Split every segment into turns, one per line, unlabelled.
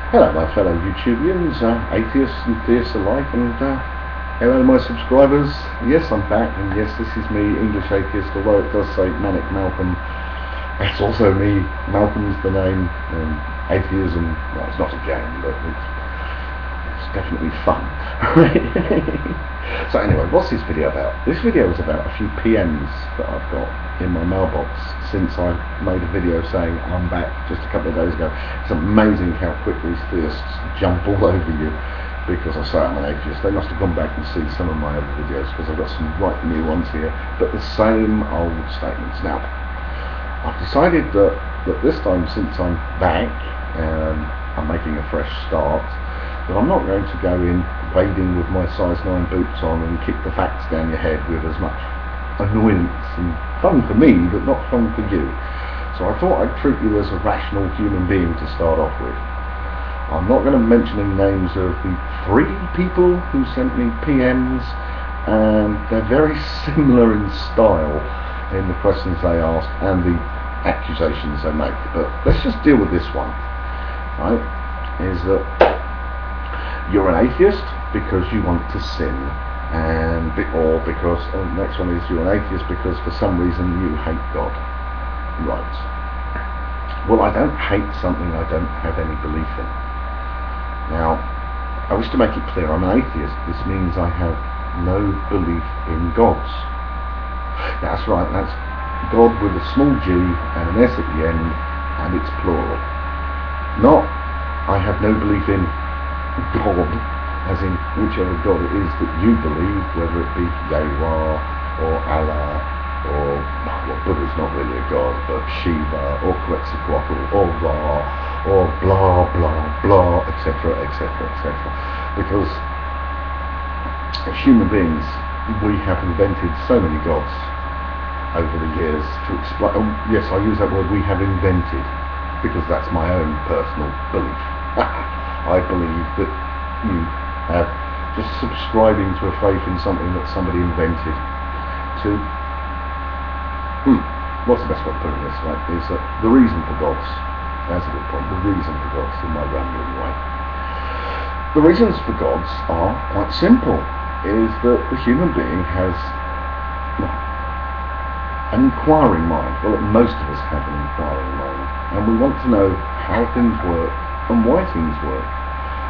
Hello my fellow YouTubians, atheists and theists alike, and hello my subscribers. Yes, I'm back, and yes, this is me, English Atheist, although it does say Manic Malcolm. That's also me. Malcolm's the name, and atheism, well, it's not a game, but it's definitely fun. So anyway, what's this video about? This video is about a few PMs that I've got in my mailbox since I made a video saying I'm back just a couple of days ago. It's amazing how quick these theists jump all over you because I say I'm an atheist. They must have gone back and seen some of my other videos because I've got some right new ones here, but the same old statements. Now, I've decided that this time, since I'm back and I'm making a fresh start, that I'm not going to go in wading with my size 9 boots on and kick the facts down your head with as much annoyance and fun for me, but not fun for you. So I thought I'd treat you as a rational human being to start off with. I'm not going to mention any names of the 3 people who sent me PMs, and they're very similar in style in the questions they ask and the accusations they make. But let's just deal with this one, right? Is that you're an atheist because you want to sin, or because the next one is you're an atheist because for some reason you hate God. Right. Well, I don't hate something I don't have any belief in. Now, I wish to make it clear, I'm an atheist. This means I have no belief in gods. That's right, that's God with a small g and an s at the end, and it's plural. Not I have no belief in God, as in whichever God it is that you believe, whether it be Yahweh or Allah or, well, Buddha's not really a god, but Shiva or Quetzalcoatl or Ra or blah blah blah, etc, etc, etc. Because as human beings, we have invented so many gods over the years to explain. Oh, yes, I use that word, we have invented, because that's my own personal belief. I believe that you have just subscribing to a faith in something that somebody invented to, what's the best way of putting this, right, is that the reason for gods, that's a good point, the reason for gods in my rambling way. The reasons for gods are quite simple, is that the human being has an inquiring mind. Well, most of us have an inquiring mind, and we want to know how things work and why things work.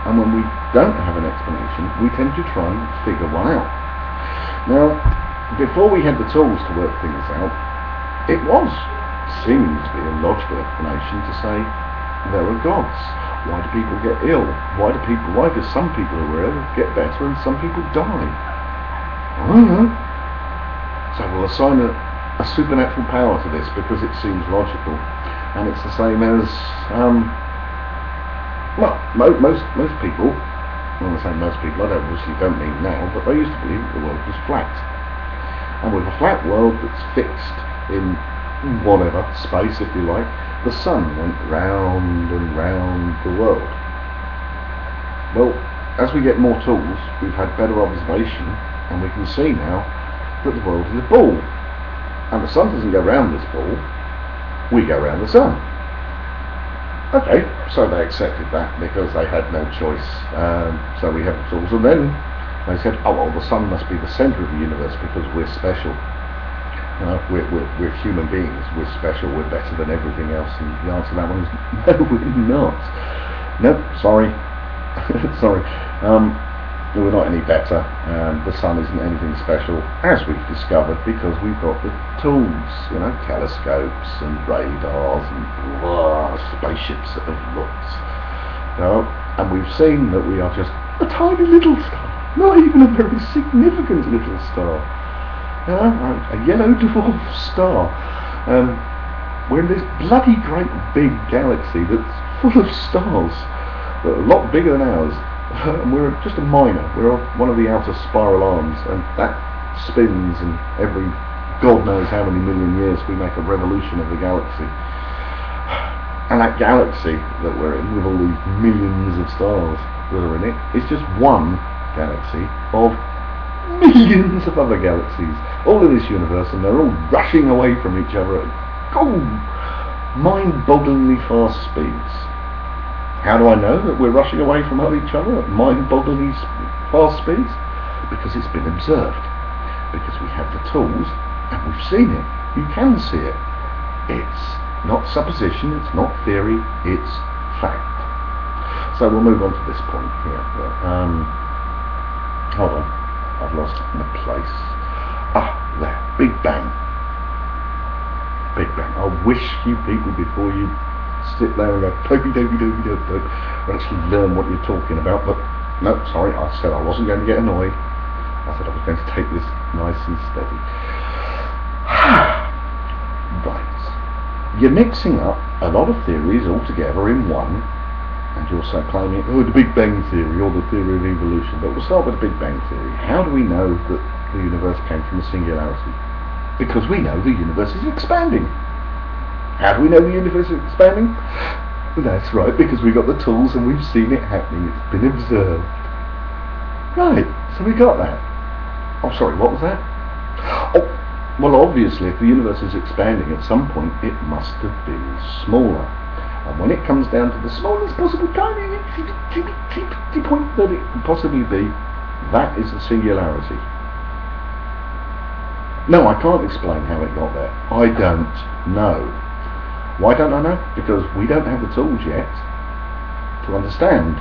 And when we don't have an explanation, we tend to try and figure one out. Now, before we had the tools to work things out, it was seeming to be a logical explanation to say there are gods. Why do people get ill? Why do some people who are ill get better and some people die? I don't know. So we'll assign a supernatural power to this because it seems logical, and it's the same as well, most people, when I say most people, I obviously don't mean now, but they used to believe that the world was flat. And with a flat world that's fixed in whatever space, if you like, the sun went round and round the world. Well, as we get more tools, we've had better observation, and we can see now that the world is a ball. And the sun doesn't go round this ball, we go round the sun. Okay, so they accepted that because they had no choice. So we have the tools, and then they said, oh well, the sun must be the centre of the universe because we're special. You know, we're human beings, we're special, we're better than everything else. And the answer to that one is no, we're not. Nope, sorry. Sorry. We're not any better. The sun isn't anything special, as we've discovered, because we've got the tools, you know, telescopes and radars and spaceships that have looked. You know, and we've seen that we are just a tiny little star, not even a very significant little star. You know, a yellow dwarf star. We're in this bloody great big galaxy that's full of stars, that are a lot bigger than ours. And we're just a minor, we're one of the outer spiral arms, and that spins, and every God knows how many million years we make a revolution of the galaxy. And that galaxy that we're in, with all these millions of stars that are in it, is just one galaxy of millions of other galaxies, all in this universe, and they're all rushing away from each other at mind-bogglingly fast speeds. How do I know that we're rushing away from each other at mind-bogglingly fast speeds? Because it's been observed. Because we have the tools and we've seen it. You can see it. It's not supposition, it's not theory, it's fact. So we'll move on to this point here. Hold on, I've lost the place. There, Big Bang. Big Bang. I wish you people, before you sit there and go don't actually learn what you're talking about, but no, sorry, I said I wasn't going to get annoyed. I said I was going to take this nice and steady. Right. You're mixing up a lot of theories all together in one, and you're also claiming, the Big Bang Theory, or the theory of evolution. But we'll start with the Big Bang Theory. How do we know that the universe came from a singularity? Because we know the universe is expanding. How do we know the universe is expanding? That's right, because we've got the tools and we've seen it happening. It's been observed. Right, so we got that. Oh, sorry, what was that? Oh, well, obviously, if the universe is expanding, at some point it must have been smaller. And when it comes down to the smallest possible tiny point that it could possibly be, that is a singularity. No, I can't explain how it got there. I don't know. Why don't I know? Because we don't have the tools yet to understand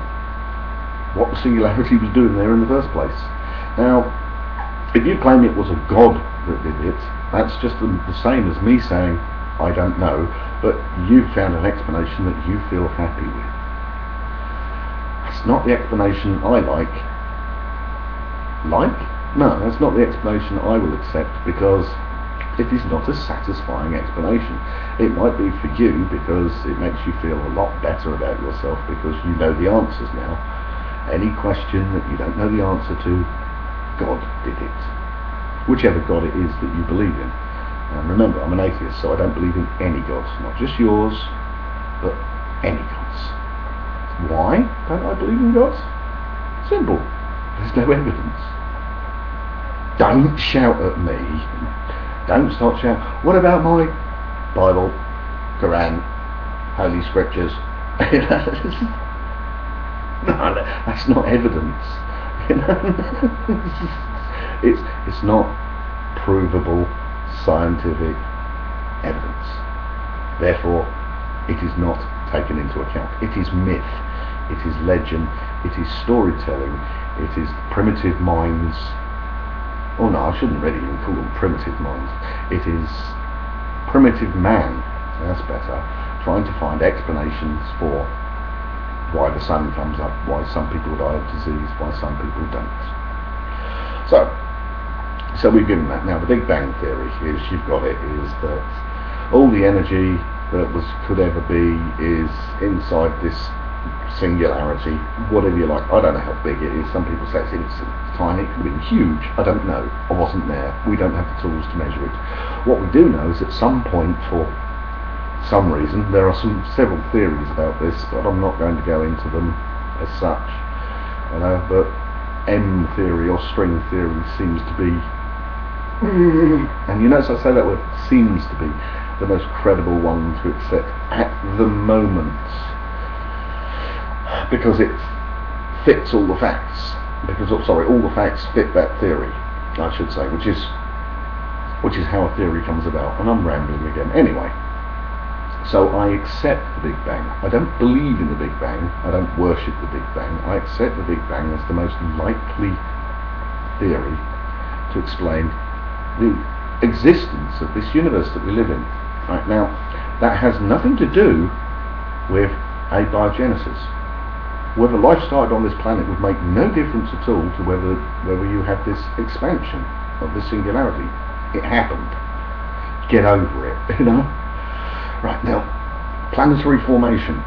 what the singularity was doing there in the first place. Now, if you claim it was a god that did it, that's just the same as me saying, I don't know, but you've found an explanation that you feel happy with. That's not the explanation I like. No, that's not the explanation I will accept, because it is not a satisfying explanation. It might be for you because it makes you feel a lot better about yourself because you know the answers now. Any question that you don't know the answer to, God did it. Whichever God it is that you believe in. And remember, I'm an atheist, so I don't believe in any gods. Not just yours, but any gods. Why don't I believe in gods? Simple. There's no evidence. Don't shout at me. Don't start shouting, what about my Bible, Quran, Holy Scriptures? No, that's not evidence. It's not provable scientific evidence. Therefore, it is not taken into account. It is myth. It is legend. It is storytelling. It is primitive minds. Oh no, I shouldn't really even call them primitive minds. It is primitive man, that's better, trying to find explanations for why the sun comes up, why some people die of disease, why some people don't. So we've given that. Now the Big Bang Theory is, you've got it, is that all the energy that could ever be is inside this singularity, whatever you like. I don't know how big it is. Some people say it's tiny, it could have been huge. I don't know. I wasn't there. We don't have the tools to measure it. What we do know is at some point, for some reason, there are several theories about this, but I'm not going to go into them as such. You know, but M theory or string theory seems to be, and you notice I say that word, seems to be the most credible one to accept at the moment, because it fits all the facts. All the facts fit that theory, I should say, which is how a theory comes about. And I'm rambling again. Anyway, so I accept the Big Bang. I don't believe in the Big Bang. I don't worship the Big Bang. I accept the Big Bang as the most likely theory to explain the existence of this universe that we live in. Right now, that has nothing to do with abiogenesis. Whether life started on this planet would make no difference at all to whether you had this expansion of this singularity. It happened. Get over it, you know? Right, now, planetary formation.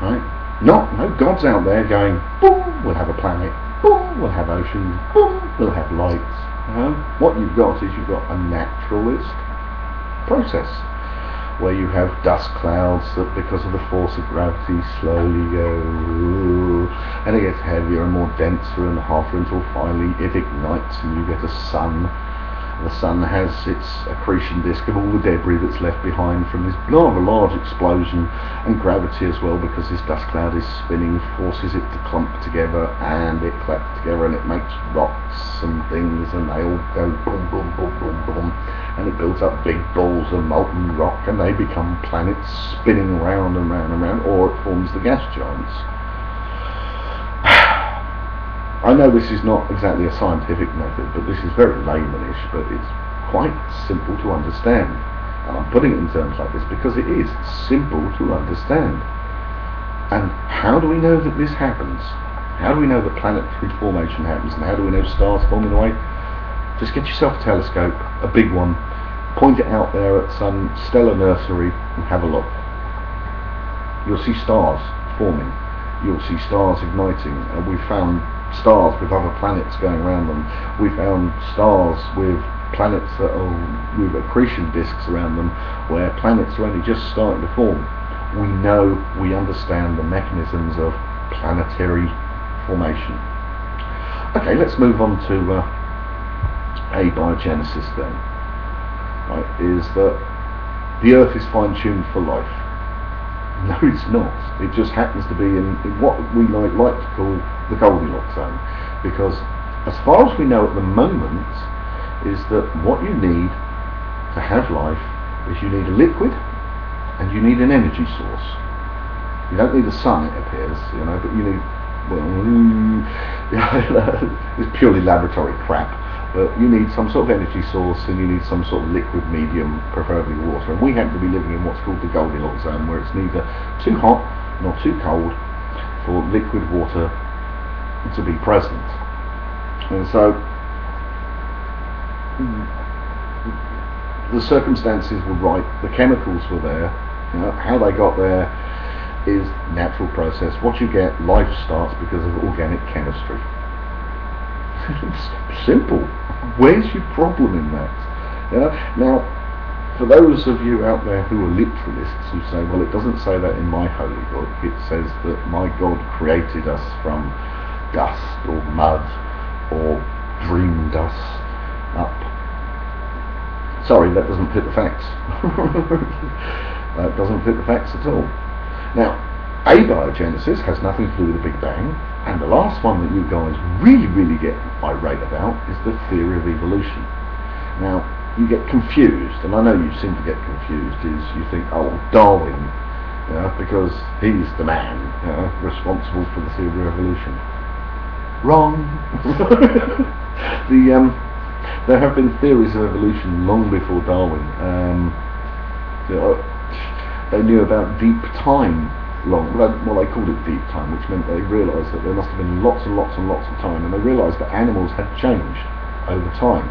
Right? No gods out there going, boom, we'll have a planet, boom, we'll have oceans, boom, we'll have lights. What you've got is you've got a naturalist process, where you have dust clouds that, because of the force of gravity, slowly go, and it gets heavier and more denser and hotter until finally it ignites and you get a sun, The sun has its accretion disk of all the debris that's left behind from this rather large explosion, and gravity as well, because this dust cloud is spinning, forces it to clump together, and it claps together and it makes rocks and things, and they all go boom, boom, boom, boom, boom, and it builds up big balls of molten rock, and they become planets spinning round and round and round, or it forms the gas giants. I know this is not exactly a scientific method, but this is very laymanish, but it's quite simple to understand. And I'm putting it in terms like this because it is simple to understand. And how do we know that this happens? How do we know that planetary formation happens? And how do we know stars form in a way? Just get yourself a telescope, a big one, point it out there at some stellar nursery and have a look. You'll see stars forming. You'll see stars igniting. And we found stars with other planets going around them. We found stars with planets that are with accretion disks around them, where planets are only just starting to form. We know, we understand the mechanisms of planetary formation. Okay, let's move on to abiogenesis then. Right, is that the Earth is fine-tuned for life? No, it's not. It just happens to be in what we like to call the Goldilocks zone, because as far as we know at the moment is that what you need to have life is you need a liquid and you need an energy source. You don't need the sun, it appears, but you need, it's purely laboratory crap, but you need some sort of energy source, and you need some sort of liquid medium, preferably water. And we happen to be living in what's called the Goldilocks zone, where it's neither too hot nor too cold for liquid water to be present. And so the circumstances were right, the chemicals were there. How they got there is natural process. What you get, life starts because of organic chemistry. It's simple. Where's your problem in that? Now, for those of you out there who are literalists who say, well, it doesn't say that in my holy book, it says that my God created us from dust or mud or dreamed us up. Sorry, that doesn't fit the facts. That doesn't fit the facts at all. Now, abiogenesis has nothing to do with the Big Bang, and the last one that you guys really get irate about is the theory of evolution. Now, you get confused, and I know you seem to get confused, is you think, oh, Darwin, because he's the man responsible for the theory of evolution. Wrong. There have been theories of evolution long before Darwin. They knew about deep time well, they called it deep time, which meant they realised that there must have been lots and lots and lots of time, and they realised that animals had changed over time.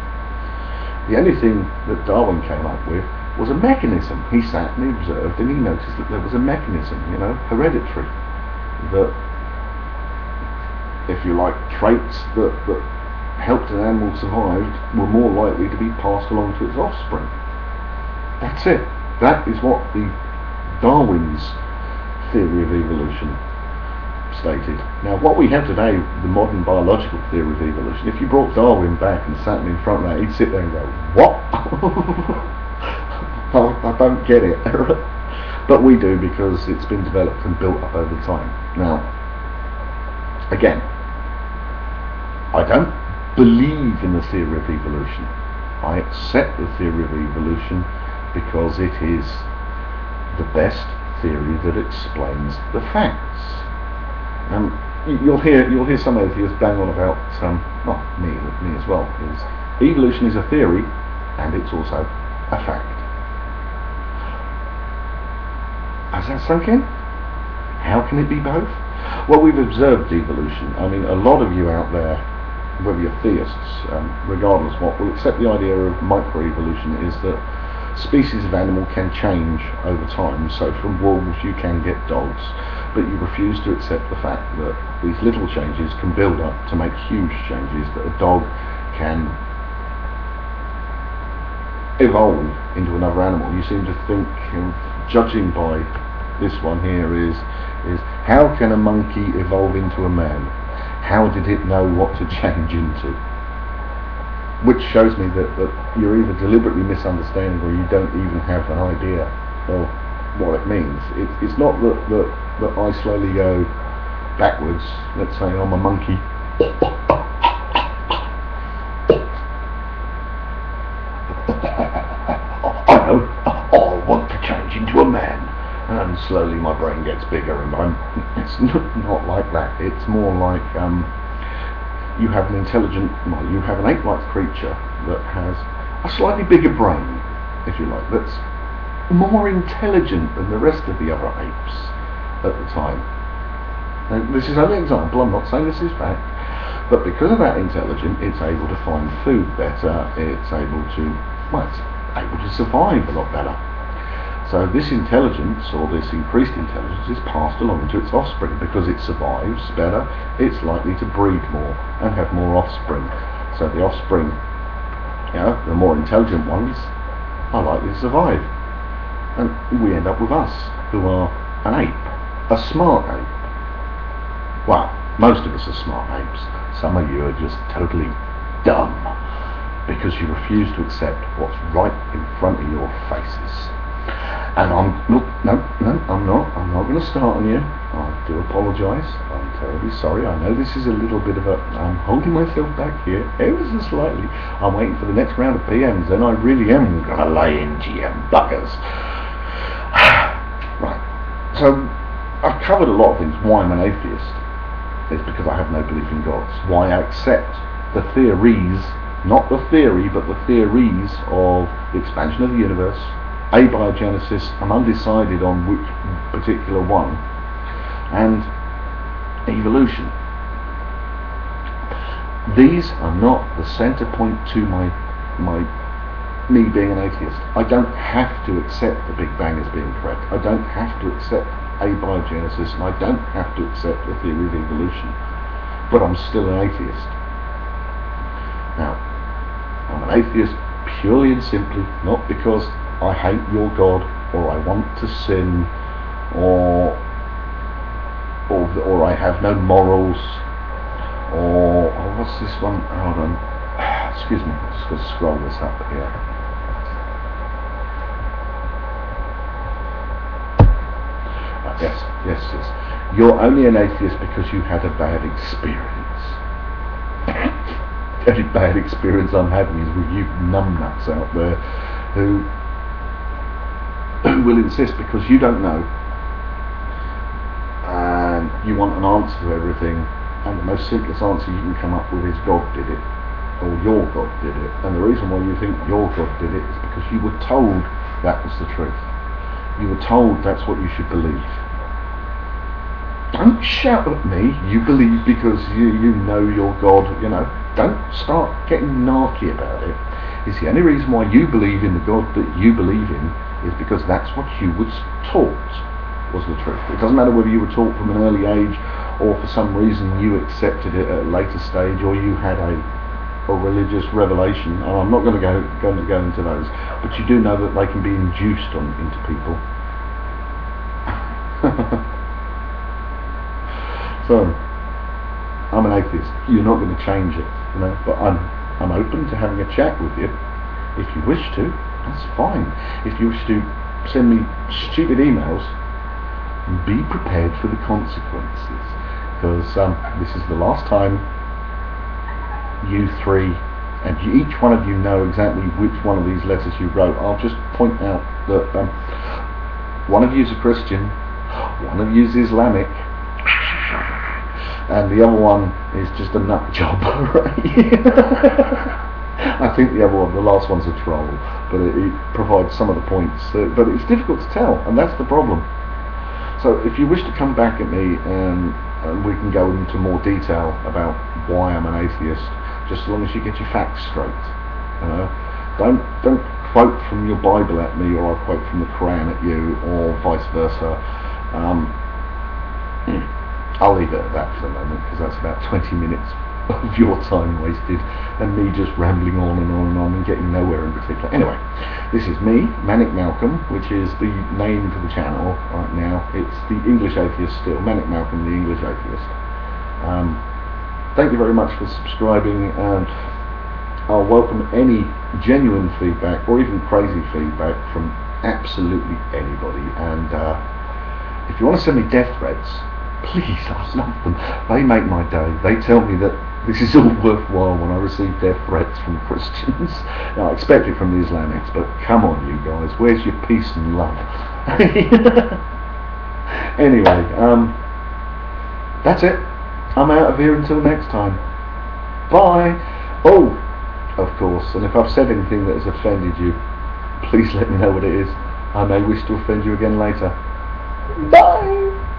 The only thing that Darwin came up with was a mechanism. He sat and he observed, and he noticed that there was a mechanism, hereditary, that, if you like, traits that helped an animal survive were more likely to be passed along to its offspring. That's it. That is what the Darwin's theory of evolution stated. Now, what we have today, the modern biological theory of evolution, if you brought Darwin back and sat him in front of that, he'd sit there and go, what? I don't get it. But we do, because it's been developed and built up over time. Now, again, I don't believe in the theory of evolution. I accept the theory of evolution because it is the best theory that explains the facts. You'll hear some atheists bang on about, me as well, is evolution is a theory and it's also a fact. Has that sunk in? How can it be both? Well, we've observed evolution. I mean, a lot of you out there, whether you're theists, regardless what, will accept the idea of microevolution, is that species of animal can change over time. So from wolves you can get dogs, but you refuse to accept the fact that these little changes can build up to make huge changes, that a dog can evolve into another animal. You seem to think, judging by this one here, is how can a monkey evolve into a man? How did it know what to change into? which shows me that you're either deliberately misunderstanding or you don't even have an idea of what it means. It's not that I slowly go backwards. Let's say I'm a monkey. I want to change into a man, and slowly my brain gets bigger, and it's not like that. It's more like you have an ape-like creature that has a slightly bigger brain, if you like, that's more intelligent than the rest of the other apes at the time. Now, this is only an example, I'm not saying this is fact, but because of that intelligence, it's able to find food better, it's able to survive a lot better. So this intelligence, or this increased intelligence, is passed along to its offspring. Because it survives better, it's likely to breed more and have more offspring. So the offspring, the more intelligent ones, are likely to survive. And we end up with us, who are an ape, a smart ape. Well, most of us are smart apes. Some of you are just totally dumb, because you refuse to accept what's right in front of your faces. And I'm not going to start on you. I do apologise. I'm terribly sorry. I know this is a little bit of I'm holding myself back here ever so slightly. I'm waiting for the next round of PMs, then I really am going to lay into you buggers. Right. So I've covered a lot of things. Why I'm an atheist is because I have no belief in gods. Why I accept the theories, not the theory, but the theories of the expansion of the universe, abiogenesis, I'm undecided on which particular one, and evolution. These are not the centre point to me being an atheist. I don't have to accept the Big Bang as being correct. I don't have to accept abiogenesis, and I don't have to accept the theory of evolution. But I'm still an atheist. Now, I'm an atheist purely and simply not because I hate your God, or I want to sin, or I have no morals, or what's this one? Hold on. Excuse me. I'm just going to scroll this up here. Yes. You're only an atheist because you had a bad experience. The only bad experience I'm having is with you numbnuts out there who will insist because you don't know and you want an answer to everything, and the most simplest answer you can come up with is God did it, or your God did it. And the reason why you think your God did it is because you were told that was the truth. You were told that's what you should believe. Don't shout at me, you believe because you know your God, Don't start getting narky about it. It's the only reason why you believe in the God that you believe in is because that's what you was taught was the truth. It doesn't matter whether you were taught from an early age or for some reason you accepted it at a later stage, or you had a religious revelation. And I'm not going to go into those, but you do know that they can be induced into people. So I'm an atheist. You're not going to change it, but I'm open to having a chat with you. If you wish to, that's fine. If you wish to send me stupid emails, be prepared for the consequences, because this is the last time you three, and each one of you know exactly which one of these letters you wrote. I'll just point out that one of you is a Christian, one of you is Islamic, and the other one is just a nut job. I think the last one's a troll, but it provides some of the points, but it's difficult to tell, and that's the problem. So if you wish to come back at me, and we can go into more detail about why I'm an atheist, just as long as you get your facts straight. Don't quote from your Bible at me, or I'll quote from the Quran at you, or vice versa. I'll leave it at that for the moment, because that's about 20 minutes of your time wasted, and me just rambling on and on and on and getting nowhere in particular. Anyway, this is me, Manic Malcolm, which is the name for the channel right now. It's the English Atheist still, Manic Malcolm, the English Atheist. Thank you very much for subscribing, and I'll welcome any genuine feedback or even crazy feedback from absolutely anybody. And if you want to send me death threats, please, I love them. They make my day. They tell me that this is all worthwhile when I receive death threats from Christians. Now, I expect it from the Islamics, but come on, you guys, where's your peace and love? Anyway, that's it. I'm out of here until next time. Bye. Oh, of course, and if I've said anything that has offended you, please let me know what it is. I may wish to offend you again later. Bye.